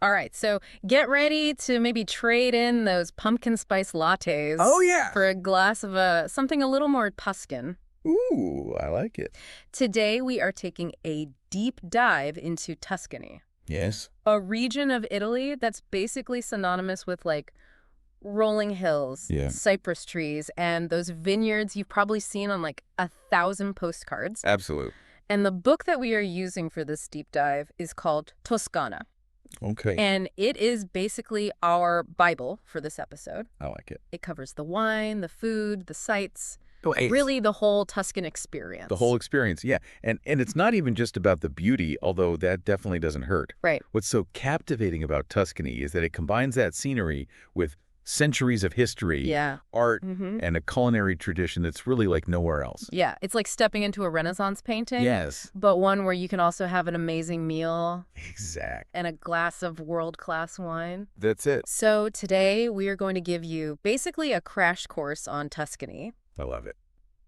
All right, so get ready to maybe trade in those pumpkin spice lattes Oh, yeah. for a glass of something a little more Tuscan. Ooh, I like it. Today we are taking a deep dive into Tuscany, Yes. a region of Italy that's basically synonymous with like rolling hills, Yeah. cypress trees, and those vineyards you've probably seen on like 1,000 postcards. Absolute. And the book that we are using for this deep dive is called Toscana. Okay. And it is basically our Bible for this episode. I like it. It covers the wine, the food, the sights, Oh, hey, really the whole Tuscan experience. the whole experience, yeah. And it's not even just about the beauty, although that definitely doesn't hurt. Right. What's so captivating about Tuscany is that it combines that scenery with centuries of history, Yeah. art, Mm-hmm. and a culinary tradition that's really like nowhere else. Yeah, it's like stepping into a Renaissance painting. Yes. But one where you can also have an amazing meal Exact. and a glass of world-class wine. That's it. So today we are going to give you basically a crash course on Tuscany. I love it.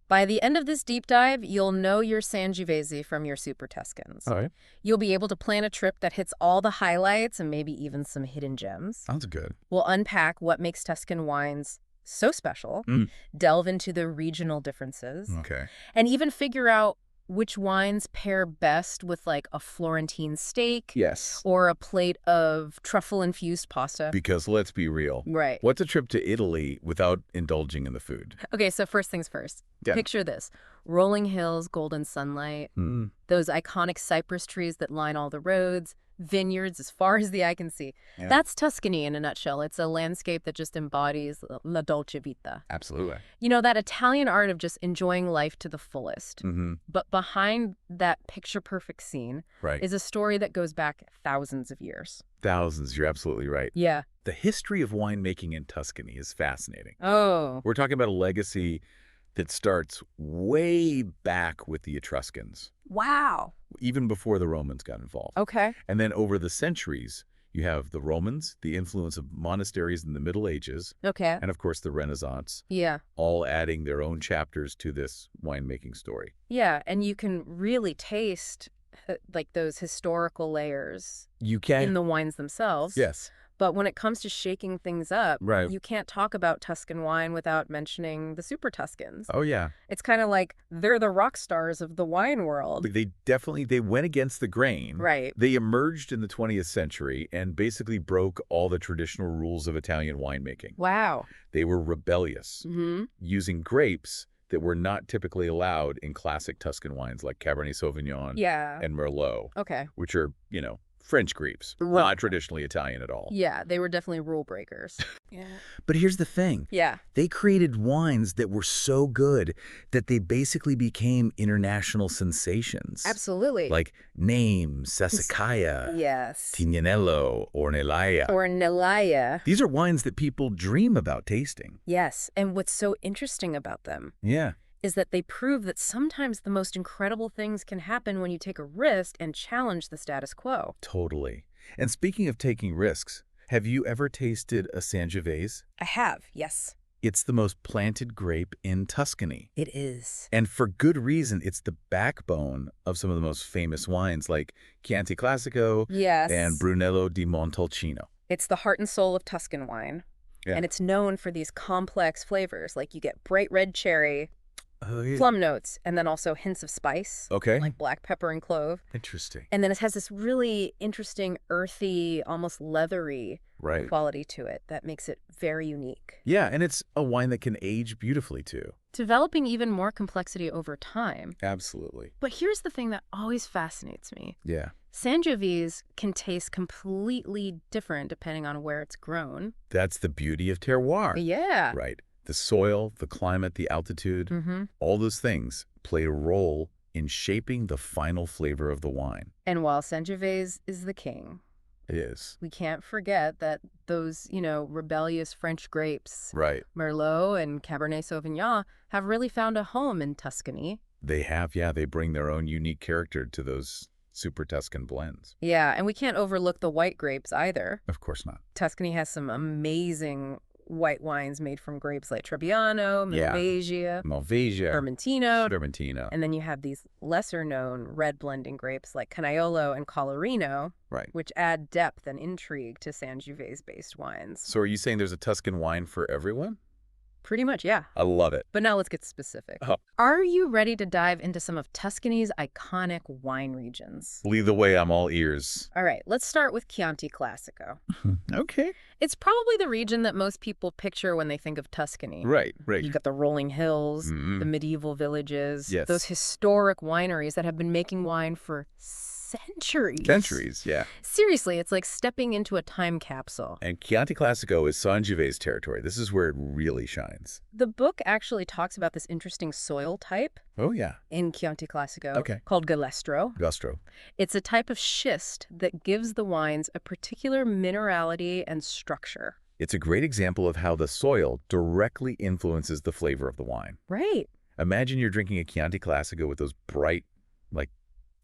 By the end of this deep dive, you'll know your Sangiovese from your Super Tuscans. All right. You'll be able to plan a trip that hits all the highlights and maybe even some hidden gems. Sounds good. We'll unpack what makes Tuscan wines so special, Mm. delve into the regional differences, Okay. and even figure out which wines pair best with like a Florentine steak Yes. or a plate of truffle-infused pasta. Because let's be real. Right. What's a trip to Italy without indulging in the food? Okay, so first things first. Yeah. Picture this. Rolling hills, golden sunlight, Mm. those iconic cypress trees that line all the roads, vineyards as far as the eye can see. Yeah. That's Tuscany in a nutshell. It's a landscape that just embodies la dolce vita. Absolutely. You know, that Italian art of just enjoying life to the fullest. Mm-hmm. But behind that picture-perfect scene Right. is a story that goes back thousands of years. Thousands. You're absolutely right. Yeah. The history of winemaking in Tuscany is fascinating. Oh. We're talking about a legacy that starts way back with the Etruscans, Wow. even before the Romans got involved. Okay. And then over the centuries, you have the Romans, the influence of monasteries in the Middle Ages, Okay. and of course the Renaissance, Yeah. all adding their own chapters to this winemaking story. Yeah, and you can really taste like those historical layers You can. in the wines themselves. Yes. But when it comes to shaking things up, Right. you can't talk about Tuscan wine without mentioning the Super Tuscans. Oh, yeah. It's kind of like they're the rock stars of the wine world. But they went against the grain. Right. They emerged in the 20th century and basically broke all the traditional rules of Italian winemaking. Wow. They were rebellious, Mm-hmm. using grapes that were not typically allowed in classic Tuscan wines like Cabernet Sauvignon Yeah. and Merlot, Okay. which are, French grapes, Right. not traditionally Italian at all. Yeah, they were definitely rule breakers. Yeah. But here's the thing. Yeah. They created wines that were so good that they basically became international sensations. Absolutely. Like Name, Sassicaia, Yes. Tignanello, or Ornellaia. Or Nelaya. These are wines that people dream about tasting. Yes. And what's so interesting about them Yeah. is that they prove that sometimes the most incredible things can happen when you take a risk and challenge the status quo. Totally. And speaking of taking risks, have you ever tasted a Sangiovese? I have, yes. It's the most planted grape in Tuscany. It is. And for good reason, it's the backbone of some of the most famous wines like Chianti Classico Yes. and Brunello di Montalcino. It's the heart and soul of Tuscan wine. Yeah. And it's known for these complex flavors. Like you get bright red cherry, Oh, yeah. plum notes, and then also hints of spice, Okay. like black pepper and clove. Interesting. And then it has this really interesting, earthy, almost leathery Right. quality to it that makes it very unique. Yeah, and it's a wine that can age beautifully, too. Developing even more complexity over time. Absolutely. But here's the thing that always fascinates me. Yeah. Sangiovese can taste completely different depending on where it's grown. That's the beauty of terroir. Yeah. Right. The soil, the climate, the altitude, Mm-hmm. all those things play a role in shaping the final flavor of the wine. And while Sangiovese is the king, It is. we can't forget that those, rebellious French grapes, Right. Merlot and Cabernet Sauvignon, have really found a home in Tuscany. They have, yeah, they bring their own unique character to those super Tuscan blends. Yeah, and we can't overlook the white grapes either. Of course not. Tuscany has some amazing white wines made from grapes like Trebbiano, Yeah. Malvasia, Malvasia, Vermentino. Vermentino. And then you have these lesser-known red blending grapes like Canaiolo and Colorino, Right. which add depth and intrigue to Sangiovese-based wines. So are you saying there's a Tuscan wine for everyone? Pretty much, yeah. I love it. But now let's get specific. Oh. Are you ready to dive into some of Tuscany's iconic wine regions? Lead the way, I'm all ears. All right, let's start with Chianti Classico. Okay. It's probably the region that most people picture when they think of Tuscany. Right, right. You've got the rolling hills, Mm-hmm. the medieval villages, Yes. those historic wineries that have been making wine for centuries. Centuries, yeah. Seriously, it's like stepping into a time capsule. And Chianti Classico is Sangiovese territory. This is where it really shines. The book actually talks about this interesting soil type Oh, yeah. in Chianti Classico Okay. called galestro. Gastro. It's a type of schist that gives the wines a particular minerality and structure. It's a great example of how the soil directly influences the flavor of the wine. Right. Imagine you're drinking a Chianti Classico with those bright, like,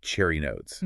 cherry notes.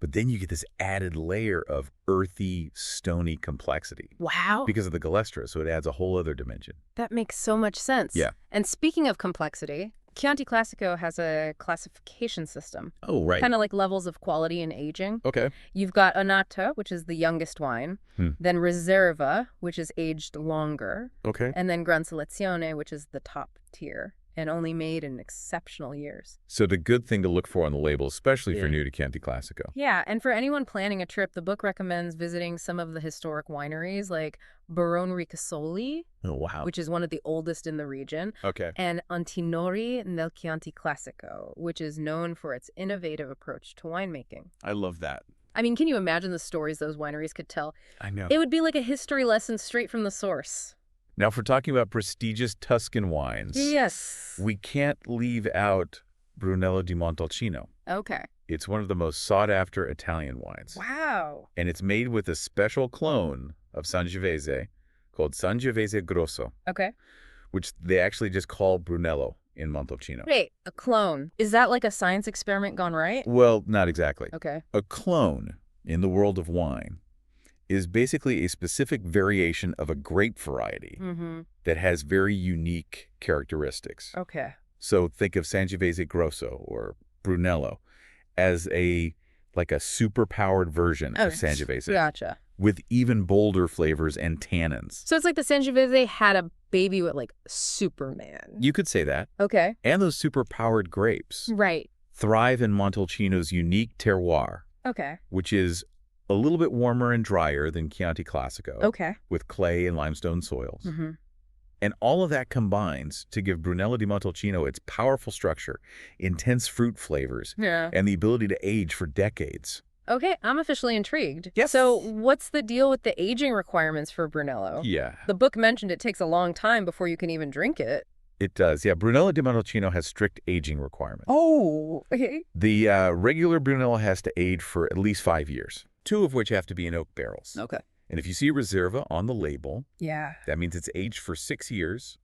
But then you get this added layer of earthy, stony complexity Wow. because of the galestro, so it adds a whole other dimension. That makes so much sense. Yeah. And speaking of complexity, Chianti Classico has a classification system, Oh, right. kind of like levels of quality and aging. Okay. You've got Annata, which is the youngest wine, then Reserva, which is aged longer, Okay. and then Gran Selezione, which is the top tier and only made in exceptional years. So the good thing to look for on the label, especially for Yeah. new to Chianti Classico. Yeah, and for anyone planning a trip, the book recommends visiting some of the historic wineries like Barone Ricasoli, Oh, wow. which is one of the oldest in the region, Okay. and Antinori nel Chianti Classico, which is known for its innovative approach to winemaking. I love that. I mean, can you imagine the stories those wineries could tell? I know. It would be like a history lesson straight from the source. Now, if we're talking about prestigious Tuscan wines, Yes. we can't leave out Brunello di Montalcino. Okay. It's one of the most sought-after Italian wines. Wow. And it's made with a special clone of Sangiovese called Sangiovese Grosso, Okay. which they actually just call Brunello in Montalcino. Wait, a clone. Is that like a science experiment gone right? Well, not exactly. Okay. A clone in the world of wine is basically a specific variation of a grape variety Mm-hmm. that has very unique characteristics. Okay. So think of Sangiovese Grosso or Brunello as like a super-powered version of Sangiovese Gotcha. with even bolder flavors and tannins. So it's like the Sangiovese had a baby with like Superman. You could say that. Okay. And those super-powered grapes Right. thrive in Montalcino's unique terroir, Okay. which is a little bit warmer and drier than Chianti Classico, Okay. with clay and limestone soils. Mm-hmm. And all of that combines to give Brunello di Montalcino its powerful structure, intense fruit flavors, Yeah. and the ability to age for decades. Okay, I'm officially intrigued. Yes. So what's the deal with the aging requirements for Brunello? Yeah, The book mentioned it takes a long time before you can even drink it. it does. Yeah, Brunello di Montalcino has strict aging requirements. Oh. Okay. The regular Brunello has to age for at least 5 years, 2 of which have to be in oak barrels. Okay. And if you see Reserva on the label, Yeah. that means it's aged for 6 years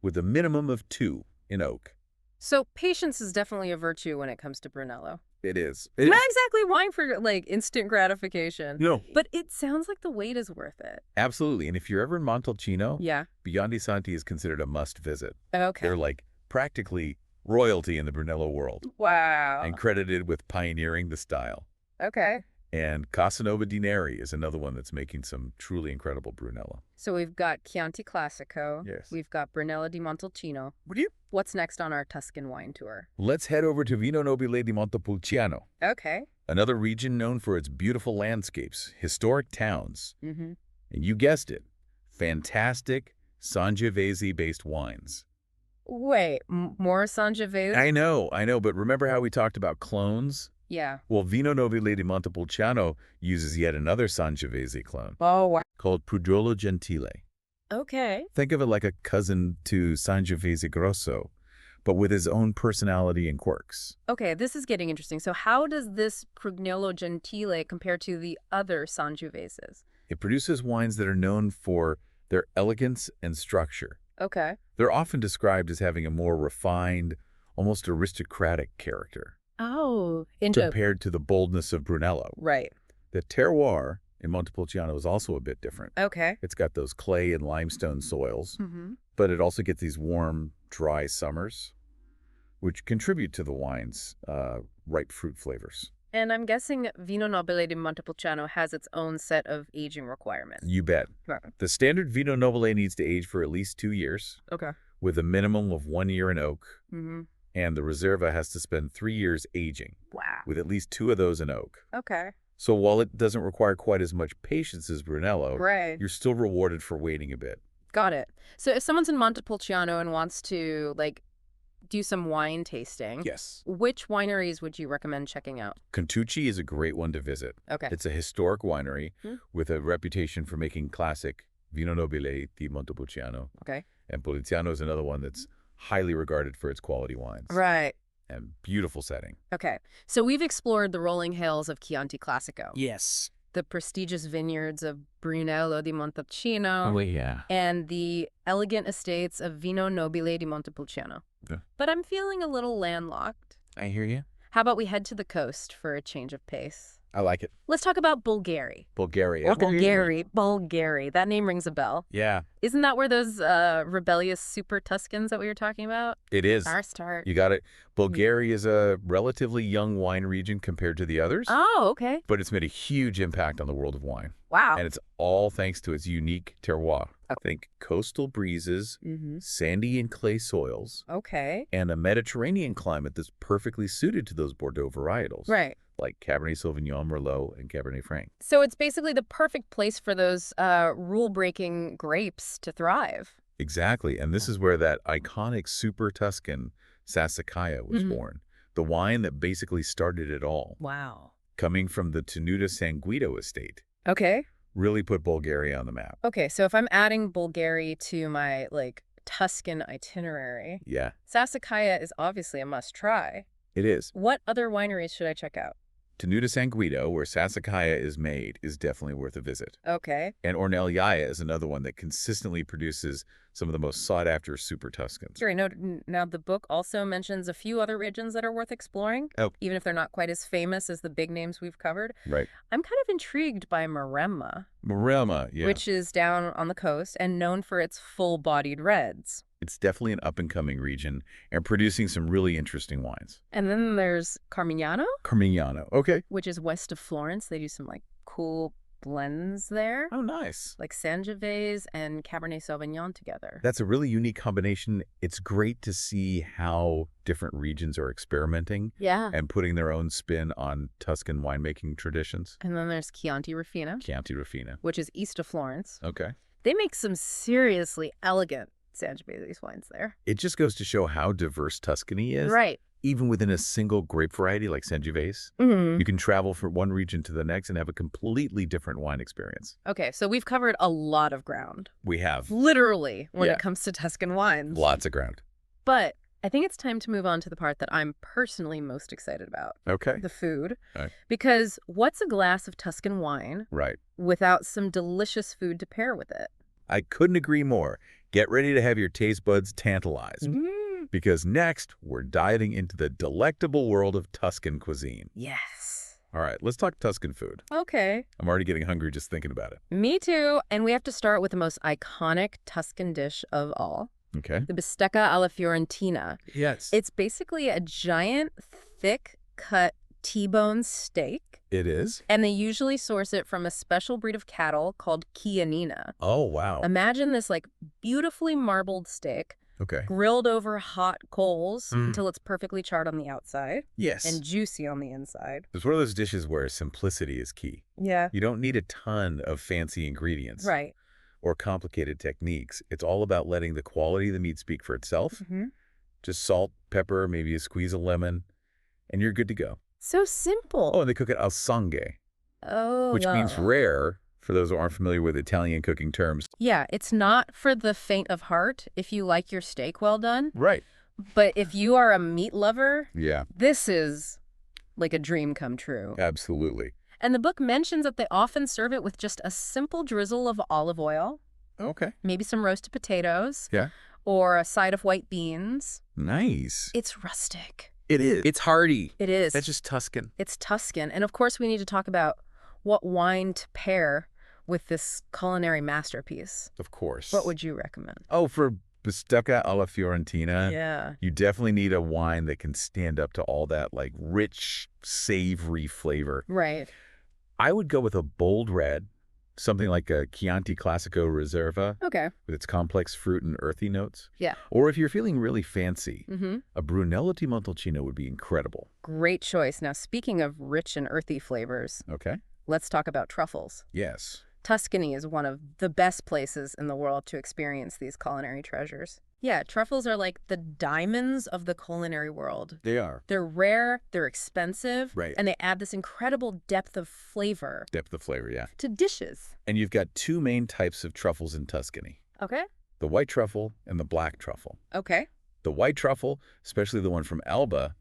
with a minimum of 2 in oak. So patience is definitely a virtue when it comes to Brunello. It is. Not exactly wine for like instant gratification. No. But it sounds like the wait is worth it. Absolutely. And if you're ever in Montalcino, Yeah. Biondi Santi is considered a must visit. Okay. They're like practically royalty in the Brunello world Wow. and credited with pioneering the style. Okay. And Casanova di Neri is another one that's making some truly incredible Brunello. So we've got Chianti Classico. Yes. We've got Brunello di Montalcino. Would you? What's next on our Tuscan wine tour? Let's head over to Vino Nobile di Montepulciano, Okay. another region known for its beautiful landscapes, historic towns, Mm-hmm. and you guessed it, fantastic Sangiovese-based wines. Wait, more Sangiovese? I know, but remember how we talked about clones? Yeah. Well, Vino Nobile di Montepulciano uses yet another Sangiovese clone Oh, wow. called Prudiolo Gentile. Okay. Think of it like a cousin to Sangiovese Grosso, but with his own personality and quirks. Okay, this is getting interesting. So how does this Prugnolo Gentile compare to the other Sangioveses? It produces wines that are known for their elegance and structure. Okay. They're often described as having a more refined, almost aristocratic character Oh, compared to the boldness of Brunello. Right. The terroir in Montepulciano is also a bit different. Okay. It's got those clay and limestone soils, Mm-hmm. but it also gets these warm, dry summers, which contribute to the wine's ripe fruit flavors. And I'm guessing Vino Nobile di Montepulciano has its own set of aging requirements. You bet. Right. The standard Vino Nobile needs to age for at least 2 years, Okay. with a minimum of 1 year in oak, Mm-hmm. and the Reserva has to spend 3 years aging, Wow. with at least 2 of those in oak. Okay. So while it doesn't require quite as much patience as Brunello, Right. you're still rewarded for waiting a bit. Got it. So if someone's in Montepulciano and wants to, like, do some wine tasting, Yes. which wineries would you recommend checking out? Contucci is a great one to visit. Okay. It's a historic winery Hmm. with a reputation for making classic Vino Nobile di Montepulciano. Okay. And Poliziano is another one that's highly regarded for its quality wines. Right. And beautiful setting. Okay. So we've explored the rolling hills of Chianti Classico, Yes. the prestigious vineyards of Brunello di Montepulciano, Oh, yeah. and the elegant estates of Vino Nobile di Montepulciano. Yeah. But I'm feeling a little landlocked. I hear you. How about we head to the coast for a change of pace? I like it. Let's talk about Bulgari. Bulgaria. Bulgari. That name rings a bell. Yeah, Isn't that where those rebellious super Tuscans that we were talking about? it is. Our start. You got it. Bulgaria is a relatively young wine region compared to the others, Oh, okay. but it's made a huge impact on the world of wine. Wow. And it's all thanks to its unique terroir. Think coastal breezes, Mm-hmm. sandy and clay soils, Okay. and a Mediterranean climate that's perfectly suited to those Bordeaux varietals, Right. like Cabernet Sauvignon, Merlot, and Cabernet Franc. So it's basically the perfect place for those rule-breaking grapes to thrive. Exactly, and this is where that iconic super Tuscan Sassicaia was Mhm. born, the wine that basically started it all, Wow. coming from the Tenuta San Guido estate. Okay. Really put Bulgaria on the map. Okay, so if I'm adding Bulgari to my, like, Tuscan itinerary, Yeah, Sassicaia is obviously a must-try. it is. What other wineries should I check out? Tenuta San Guido, where Sassicaia is made, is definitely worth a visit. Okay. And Ornegliaia is another one that consistently produces some of the most sought-after super Tuscans. Sure. Now, the book also mentions a few other regions that are worth exploring, Oh. even if they're not quite as famous as the big names we've covered. Right. I'm kind of intrigued by Maremma, Maremma, yeah. which is down on the coast and known for its full-bodied reds. It's definitely an up-and-coming region and producing some really interesting wines. And then there's Carmignano, Carmignano, okay. which is west of Florence. They do some, like, cool blends there, Oh, nice. like Sangiovese and Cabernet Sauvignon together. That's a really unique combination. It's great to see how different regions are experimenting Yeah. and putting their own spin on Tuscan winemaking traditions. And then there's Chianti Rufina, Chianti Rufina. which is east of Florence. Okay. They make some seriously elegant Sangiovese wines there. It just goes to show how diverse Tuscany is. Right. Even within a single grape variety like Sangiovese, Mm-hmm. you can travel from one region to the next and have a completely different wine experience. Okay, so we've covered a lot of ground, We have literally, when Yeah. it comes to Tuscan wines. lots of ground. But I think it's time to move on to the part that I'm personally most excited about, Okay. the food. All right. Because what's a glass of Tuscan wine Right. without some delicious food to pair with it? I couldn't agree more. Get ready to have your taste buds tantalized. Because next, we're diving into the delectable world of Tuscan cuisine. Yes. All right, let's talk Tuscan food. Okay. I'm already getting hungry just thinking about it. Me too. And we have to start with the most iconic Tuscan dish of all, Okay. the bistecca alla fiorentina. Yes. It's basically a giant, thick-cut T-bone steak, It is? and they usually source it from a special breed of cattle called Chianina. Oh, wow. Imagine this, like, beautifully marbled steak Okay. grilled over hot coals Mm. until it's perfectly charred on the outside Yes. and juicy on the inside. It's one of those dishes where simplicity is key. Yeah. You don't need a ton of fancy ingredients Right. or complicated techniques. It's all about letting the quality of the meat speak for itself. Mm-hmm. Just salt, pepper, maybe a squeeze of lemon, and you're good to go. So simple. Oh, and they cook it al sangue, Oh, which means wow. rare for those who aren't familiar with Italian cooking terms. Yeah, it's not for the faint of heart if you like your steak well done. Right. But if you are a meat lover, Yeah, this is like a dream come true. absolutely. And the book mentions that they often serve it with just a simple drizzle of olive oil, Okay. maybe some roasted potatoes, Yeah. or a side of white beans. Nice. It's rustic. It is. It's hearty. It is. That's just Tuscan. It's Tuscan. And of course, we need to talk about what wine to pair with this culinary masterpiece, Of course. what would you recommend? Oh, for Bistecca alla Fiorentina, Yeah. you definitely need a wine that can stand up to all that, like, rich, savory flavor. Right. I would go with a bold red, something like a Chianti Classico Reserva Okay. with its complex fruit and earthy notes. Yeah. Or if you're feeling really fancy, Mm-hmm. a Brunello di Montalcino would be incredible. Great choice. Now, speaking of rich and earthy flavors, Okay? let's talk about truffles. Yes. Tuscany is one of the best places in the world to experience these culinary treasures. Yeah, truffles are like the diamonds of the culinary world. They are. They're rare, they're expensive, Right. and they add this incredible depth of flavor Depth of flavor, yeah. to dishes. And you've got two main types of truffles in Tuscany, Okay. the white truffle and the black truffle. Okay. The white truffle, especially the one from Elba,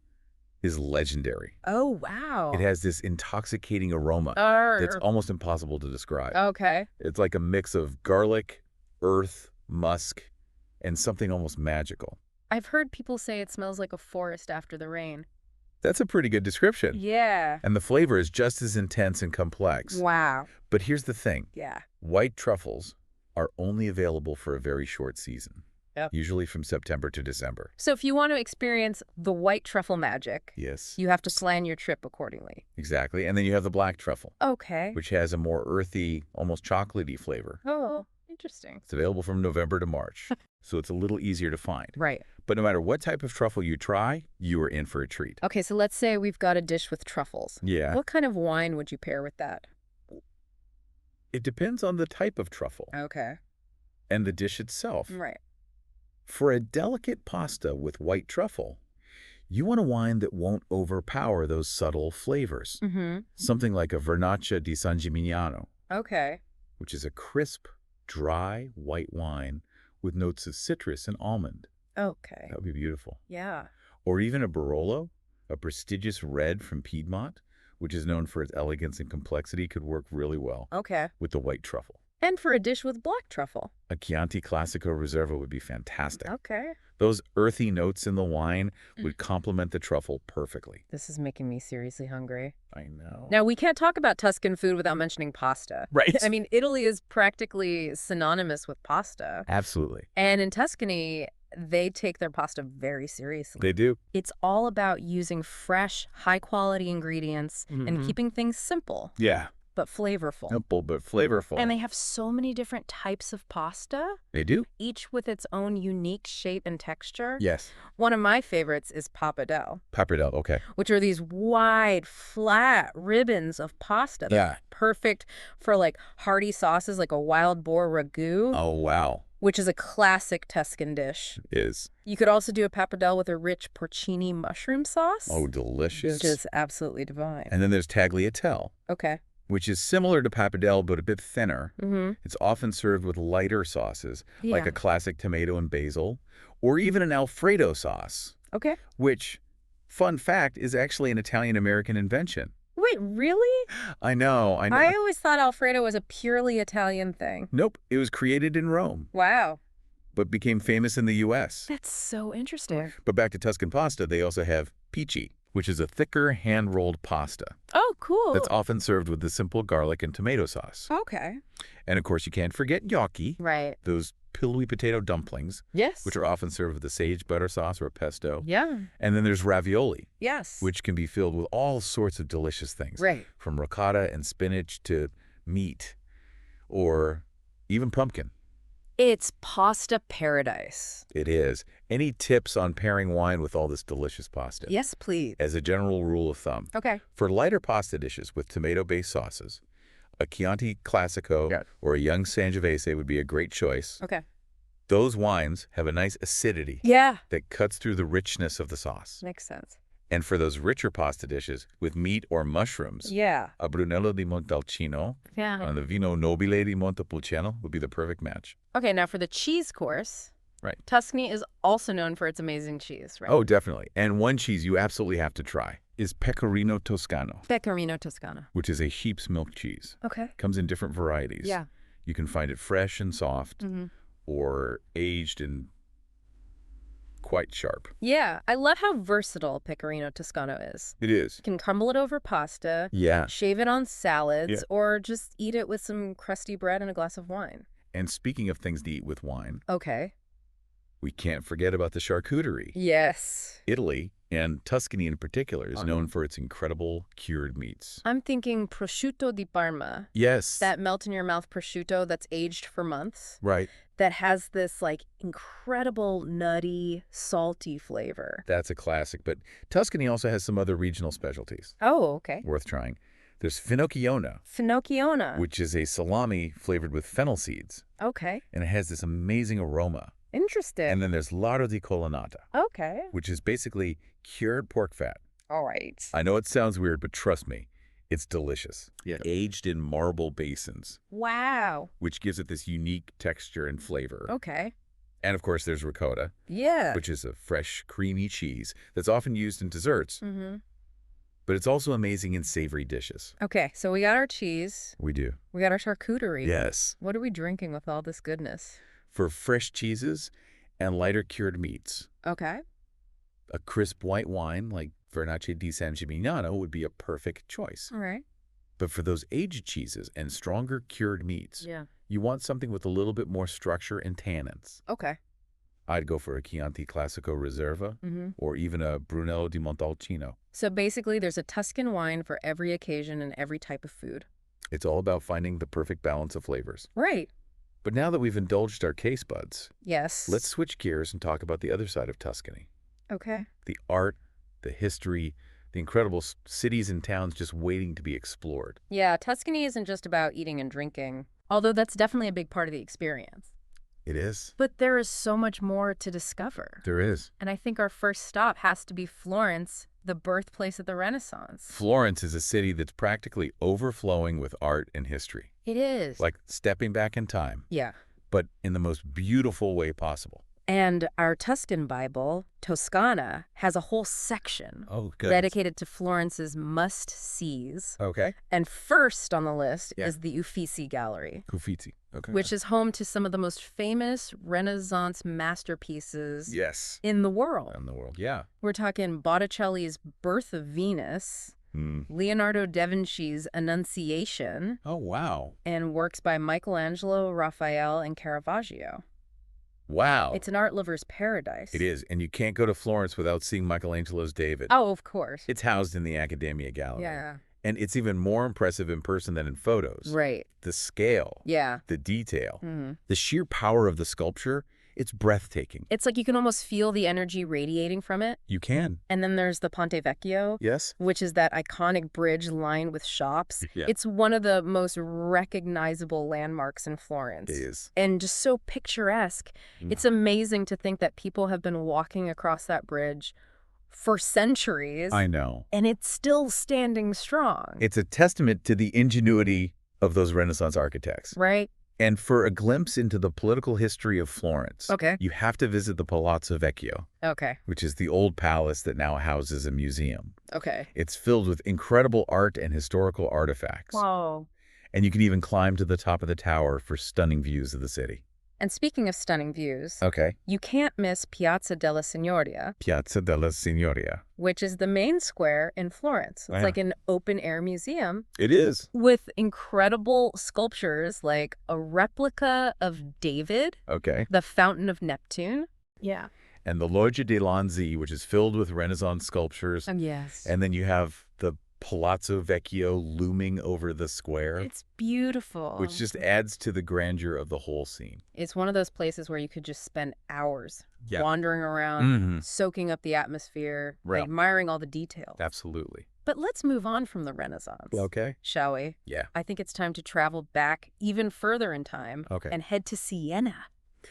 is legendary. Oh, wow. It has this intoxicating aroma that's almost impossible to describe. Okay. It's like a mix of garlic, earth, musk, and something almost magical. I've heard people say it smells like a forest after the rain. That's a pretty good description. Yeah. And the flavor is just as intense and complex. Wow. But here's the thing. Yeah. White truffles are only available for a very short season. Yep. Usually from September to December. So if you want to experience the white truffle magic, Yes, you have to plan your trip accordingly. exactly. And then you have the black truffle, Okay. which has a more earthy, almost chocolatey flavor. Oh, interesting. It's available from November to March, so it's a little easier to find. Right. But no matter what type of truffle you try, you are in for a treat. Okay, so let's say we've got a dish with truffles. Yeah. What kind of wine would you pair with that? It depends on the type of truffle Okay. and the dish itself. Right. For a delicate pasta with white truffle, you want a wine that won't overpower those subtle flavors. Mm-hmm. Something like a Vernaccia di San Gimignano, Okay. which is a crisp, dry white wine with notes of citrus and almond. Okay. That would be beautiful. Yeah. Or even a Barolo, a prestigious red from Piedmont, which is known for its elegance and complexity, could work really well Okay. with the white truffle. And for a dish with black truffle. A Chianti Classico Reserva would be fantastic. Okay. Those earthy notes in the wine would complement the truffle perfectly. This is making me seriously hungry. I know. Now, we can't talk about Tuscan food without mentioning pasta. Right. I mean, Italy is practically synonymous with pasta. Absolutely. And in Tuscany, they take their pasta very seriously. They do. It's all about using fresh, high-quality ingredients and keeping things simple, Yeah. but flavorful. Simple but flavorful. And they have so many different types of pasta, They do? each with its own unique shape and texture. Yes. One of my favorites is pappardelle, Pappardelle, okay. which are these wide, flat ribbons of pasta. Yeah. Perfect for like hearty sauces like a wild boar ragu, Oh, wow. which is a classic Tuscan dish. Is. You could also do a pappardelle with a rich porcini mushroom sauce. Oh, delicious. Which is absolutely divine. And then there's tagliatelle, Okay. which is similar to pappardelle but a bit thinner. Mm-hmm. It's often served with lighter sauces, like Yeah. a classic tomato and basil, or even an Alfredo sauce, Okay. which, fun fact, is actually an Italian-American invention. Wait, really? I know. I always thought Alfredo was a purely Italian thing. Nope, it was created in Rome, Wow. but became famous in the U.S. That's so interesting. But back to Tuscan pasta, they also have pici, which is a thicker hand-rolled pasta Oh, cool. that's often served with the simple garlic and tomato sauce. Okay. And of course, you can't forget gnocchi, Right. those pillowy potato dumplings, Yes. which are often served with a sage butter sauce or a pesto. Yeah. And then there's ravioli, Yes. which can be filled with all sorts of delicious things, Right. from ricotta and spinach to meat or even pumpkin. It's pasta paradise. It is. Any tips on pairing wine with all this delicious pasta? Yes, please. As a general rule of thumb, Okay. for lighter pasta dishes with tomato-based sauces, a Chianti Classico Yeah. or a young Sangiovese would be a great choice. Okay. Those wines have a nice acidity Yeah. that cuts through the richness of the sauce. Makes sense. And for those richer pasta dishes with meat or mushrooms, Yeah. a Brunello di Montalcino Yeah. and the Vino Nobile di Montepulciano would be the perfect match. Okay, now for the cheese course. Right. Tuscany is also known for its amazing cheese, right? Oh, definitely. And one cheese you absolutely have to try is Pecorino Toscano, Pecorino Toscano. which is a sheep's milk cheese. Okay. Comes in different varieties. Yeah. You can find it fresh and soft Mm-hmm. or aged in quite sharp. Yeah, I love how versatile Pecorino Toscano is. It is. You can crumble it over pasta, Yeah. shave it on Yeah. salads, or just eat it with some crusty bread and a glass of wine. And speaking of things to eat with wine, Okay. we can't forget about the charcuterie. Yes. Italy, and Tuscany in particular, is known for its incredible cured meats. I'm thinking prosciutto di Parma. Yes. That melt-in-your-mouth prosciutto that's aged for months. Right. That has this, like, incredible, nutty, salty flavor. That's a classic. But Tuscany also has some other regional specialties Oh, okay. worth trying. There's finocchiona, Finocchiona. which is a salami flavored with fennel seeds, Okay. and it has this amazing aroma. Interesting. And then there's lardo di colonnata, Okay. which is basically cured pork fat. All right. I know it sounds weird, but trust me, it's delicious. Yeah. Aged in marble basins, Wow. which gives it this unique texture and flavor. Okay. And of course, there's ricotta, Yeah. which is a fresh, creamy cheese that's often used in desserts, Mm-hmm. but it's also amazing in savory dishes. Okay, so we got our cheese. We do. We got our charcuterie. Yes. What are we drinking with all this goodness? For fresh cheeses and lighter cured meats, Okay. a crisp white wine like Vernace di San Gimignano would be a perfect choice. All right. But for those aged cheeses and stronger cured meats, Yeah. you want something with a little bit more structure and tannins. Okay. I'd go for a Chianti Classico Reserva Mm-hmm. or even a Brunello di Montalcino. So basically, there's a Tuscan wine for every occasion and every type of food. It's all about finding the perfect balance of flavors. Right. But now that we've indulged our taste buds, Yes. let's switch gears and talk about the other side of Tuscany. Okay. The art, the history, the incredible cities and towns just waiting to be explored. Yeah, Tuscany isn't just about eating and drinking, although that's definitely a big part of the experience. It is. But there is so much more to discover. There is. And I think our first stop has to be Florence, the birthplace of the Renaissance. Florence is a city that's practically overflowing with art and history. It is. Like stepping back in time, Yeah. but in the most beautiful way possible. And our Tuscan Bible, Toscana, has a whole section Oh, good. dedicated to Florence's must-sees. Okay. And first on the list Yeah. is the Uffizi Gallery, Uffizi. Okay. which is home to some of the most famous Renaissance masterpieces yes. in the world. In the world, yeah. We're talking Botticelli's Birth of Venus, Hmm. Leonardo da Vinci's Annunciation, Oh, wow. and works by Michelangelo, Raphael, and Caravaggio. Wow. It's an art lover's paradise. It is. And you can't go to Florence without seeing Michelangelo's David. Oh, of course. It's housed in the Accademia Gallery. Yeah. And it's even more impressive in person than in photos. Right. The scale, Yeah. the detail, Mm-hmm. the sheer power of the sculpture, it's breathtaking. It's like you can almost feel the energy radiating from it. You can. And then there's the Ponte Vecchio, Yes? which is that iconic bridge lined with shops. Yeah. It's one of the most recognizable landmarks in Florence. It is. And just so picturesque. Mm. It's amazing to think that people have been walking across that bridge for centuries. I know. And it's still standing strong. It's a testament to the ingenuity of those Renaissance architects. Right? And for a glimpse into the political history of Florence, Okay. you have to visit the Palazzo Vecchio, Okay. which is the old palace that now houses a museum. Okay. It's filled with incredible art and historical artifacts. Whoa. And you can even climb to the top of the tower for stunning views of the city. And speaking of stunning views, Okay. you can't miss Piazza della Signoria, Piazza della Signoria. which is the main square in Florence. It's Wow. like an open-air museum It is. with incredible sculptures like a replica of David, Okay. the Fountain of Neptune. Yeah. And the Loggia dei Lanzi, which is filled with Renaissance sculptures. Yes. And then you have the Palazzo Vecchio looming over the square, It's beautiful. which just adds to the grandeur of the whole scene. It's one of those places where you could just spend hours Yeah. wandering around, Mm-hmm. soaking up the atmosphere, Right. admiring all the details. Absolutely. But let's move on from the Renaissance, Okay. shall we? Yeah. I think it's time to travel back even further in time Okay. and head to Siena,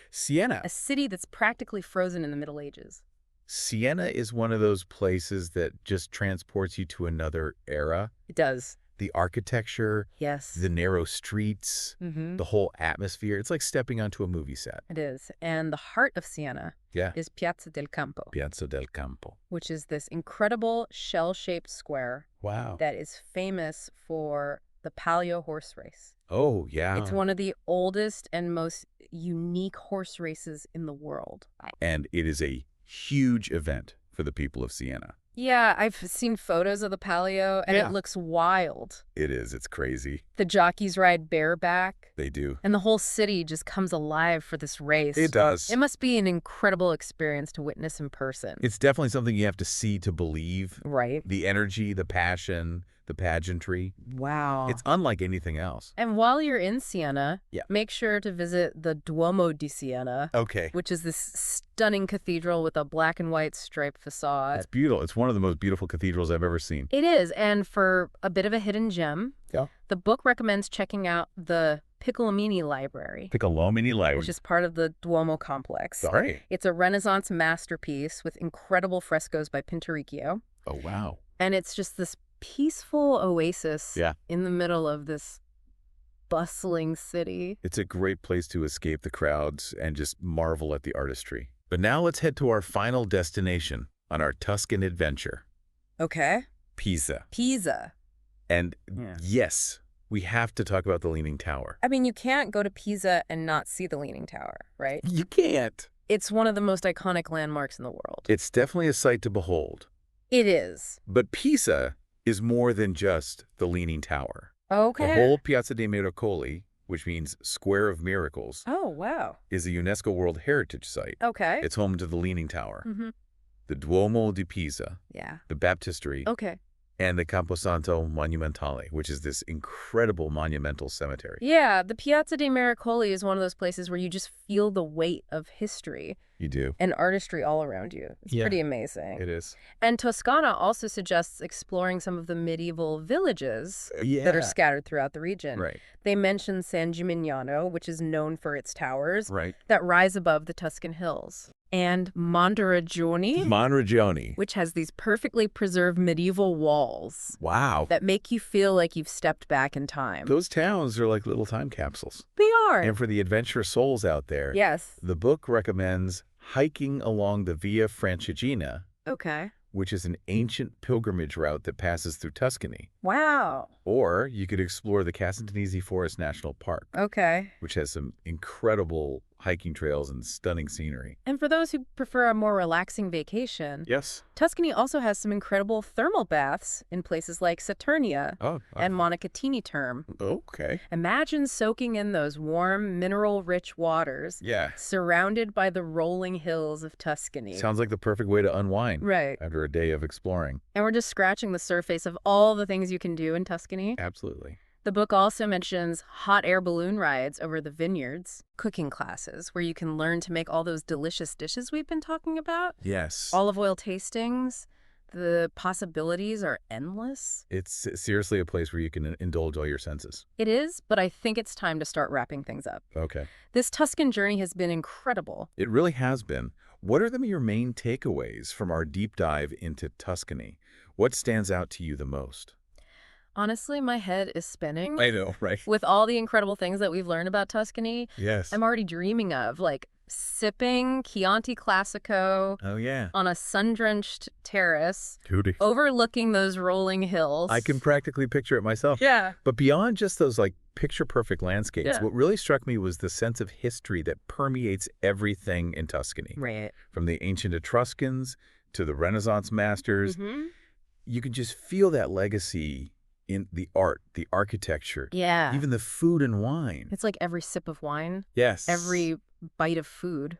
Siena. a city that's practically frozen in the Middle Ages. Siena is one of those places that just transports you to another era. It does. The architecture, Yes. the narrow streets, Mm-hmm. the whole atmosphere. It's like stepping onto a movie set. It is. And the heart of Siena Yeah. is Piazza del Campo, Piazza del Campo. which is this incredible shell-shaped square Wow. that is famous for the Palio horse race. Oh, yeah. It's one of the oldest and most unique horse races in the world. And it is a huge event for the people of Siena. Yeah, I've seen photos of the Palio, and it Yeah. looks wild. It is. It's crazy. The jockeys ride bareback, They do. and the whole city just comes alive for this race. It does. It must be an incredible experience to witness in person. It's definitely something you have to see to believe. Right. The energy, the passion, the pageantry. Wow. It's unlike anything else. And while you're in Siena, Yeah. make sure to visit the Duomo di Siena, Okay. which is this stunning cathedral with a black and white striped facade. It's beautiful. It's one of the most beautiful cathedrals I've ever seen. It is, and for a bit of a hidden gem, Yeah. the book recommends checking out the Piccolomini Library, Piccolomini Library. which is part of the Duomo complex. Sorry. It's a Renaissance masterpiece with incredible frescoes by Pinturicchio, Oh, wow. and it's just this peaceful oasis Yeah. in the middle of this bustling city. It's a great place to escape the crowds and just marvel at the artistry. But now let's head to our final destination on our Tuscan adventure, Okay. Pisa. Pisa. And Yeah. yes, we have to talk about the Leaning Tower. I mean, you can't go to Pisa and not see the Leaning Tower, right? You can't. It's one of the most iconic landmarks in the world. It's definitely a sight to behold. It is. But Pisa is more than just the Leaning Tower. Okay. The whole Piazza dei Miracoli, which means Square of Miracles, Oh, wow. is a UNESCO World Heritage Site. Okay. It's home to the Leaning Tower, Mm-hmm. the Duomo di Pisa, Yeah. the Baptistery, Okay. and the Camposanto Monumentale, which is this incredible monumental cemetery. Yeah, the Piazza dei Miracoli is one of those places where you just feel the weight of history You do. and artistry all around you. It's Yeah. pretty amazing. It is. And Toscana also suggests exploring some of the medieval villages Yeah. that are scattered throughout the region. Right. They mention San Gimignano, which is known for its towers Right. that rise above the Tuscan hills. And Monteriggioni, Monteriggioni. which has these perfectly preserved medieval walls Wow. that make you feel like you've stepped back in time. Those towns are like little time capsules. They are. And for the adventurous souls out there, Yes. the book recommends hiking along the Via Francigena, Okay. which is an ancient pilgrimage route that passes through Tuscany. Wow. Or you could explore the Casantanese Forest National Park, Okay. which has some incredible hiking trails and stunning scenery. And for those who prefer a more relaxing vacation, Yes. Tuscany also has some incredible thermal baths in places like Saturnia Oh, and Montecatini Terme. okay. Imagine soaking in those warm, mineral-rich waters Yeah. surrounded by the rolling hills of Tuscany. Sounds like the perfect way to unwind Right. after a day of exploring. And we're just scratching the surface of all the things you can do in Tuscany. Absolutely. The book also mentions hot air balloon rides over the vineyards, cooking classes where you can learn to make all those delicious dishes we've been talking about, Yes. olive oil tastings. The possibilities are endless. It's seriously a place where you can indulge all your senses. It is, but I think it's time to start wrapping things up. Okay. This Tuscan journey has been incredible. It really has been. What are your main takeaways from our deep dive into Tuscany? What stands out to you the most? Honestly, my head is spinning. I know, right? With all the incredible things that we've learned about Tuscany, Yes. I'm already dreaming of, like, sipping Chianti Classico Oh, yeah. on a sun-drenched terrace Duty. overlooking those rolling hills. I can practically picture it myself. Yeah. But beyond just those, picture-perfect landscapes, Yeah. what really struck me was the sense of history that permeates everything in Tuscany. Right. From the ancient Etruscans to the Renaissance masters. Mm-hmm. You can just feel that legacy in the art, the architecture, Yeah. even the food and wine. It's like every sip of wine, Yes. every bite of food.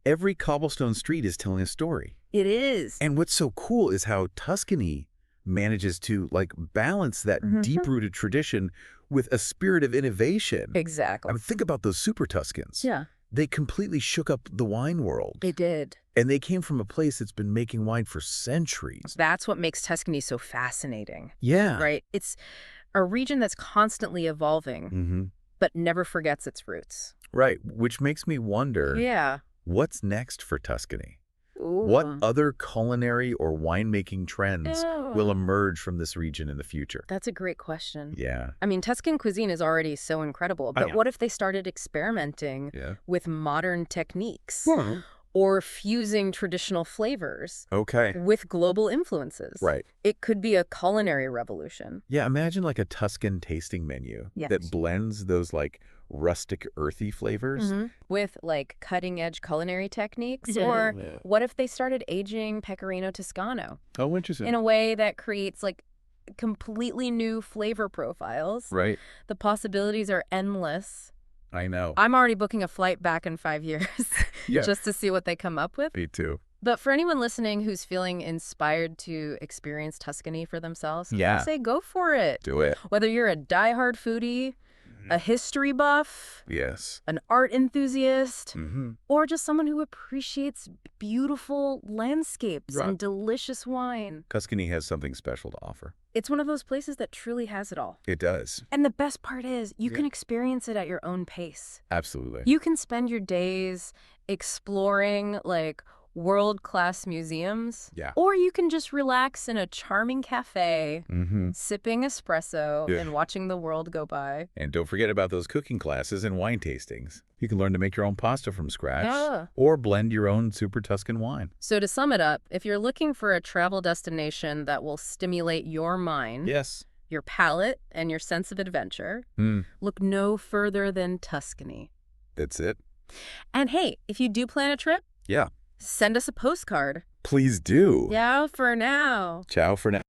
Every cobblestone street is telling a story. It is. And what's so cool is how Tuscany manages to balance that Mhm. deep-rooted tradition with a spirit of innovation. Exactly. I mean, think about those Super Tuscans. Yeah. They completely shook up the wine world. They did. And they came from a place that's been making wine for centuries. That's what makes Tuscany so fascinating, Yeah. right? It's a region that's constantly evolving, Mm-hmm. but never forgets its roots. Right, which makes me wonder, Yeah. what's next for Tuscany? Ooh. What other culinary or winemaking trends Oh. will emerge from this region in the future? That's a great question. Yeah. I mean, Tuscan cuisine is already so incredible, I but know. what if they started experimenting Yeah. with modern techniques or fusing traditional flavors Okay. with global influences? Right. It could be a culinary revolution. Yeah, imagine a Tuscan tasting menu Yes. that blends those rustic, earthy flavors. With, like, cutting-edge culinary techniques? Yeah. Or what if they started aging Pecorino Toscano Oh, interesting. in a way that creates, like, completely new flavor profiles? Right. The possibilities are endless. I know. I'm already booking a flight back in 5 years Yeah. just to see what they come up with. Me too. But for anyone listening who's feeling inspired to experience Tuscany for themselves, I say go for it. Do it. Whether you're a diehard foodie, a history buff, Yes. an art enthusiast, Mm-hmm. or just someone who appreciates beautiful landscapes Right. and delicious wine. Tuscany has something special to offer. It's one of those places that truly has it all. It does. And the best part is you can experience it at your own pace. Absolutely. You can spend your days exploring, like, world-class museums. Yeah. Or you can just relax in a charming cafe, Mm-hmm. sipping espresso Yeah. and watching the world go by. And don't forget about those cooking classes and wine tastings. You can learn to make your own pasta from scratch Yeah. or blend your own super Tuscan wine. So to sum it up, if you're looking for a travel destination that will stimulate your mind, Yes. your palate, and your sense of adventure, look no further than Tuscany. That's it. And hey, if you do plan a trip, Yeah. send us a postcard. Please do. Yeah, for now. Ciao for now.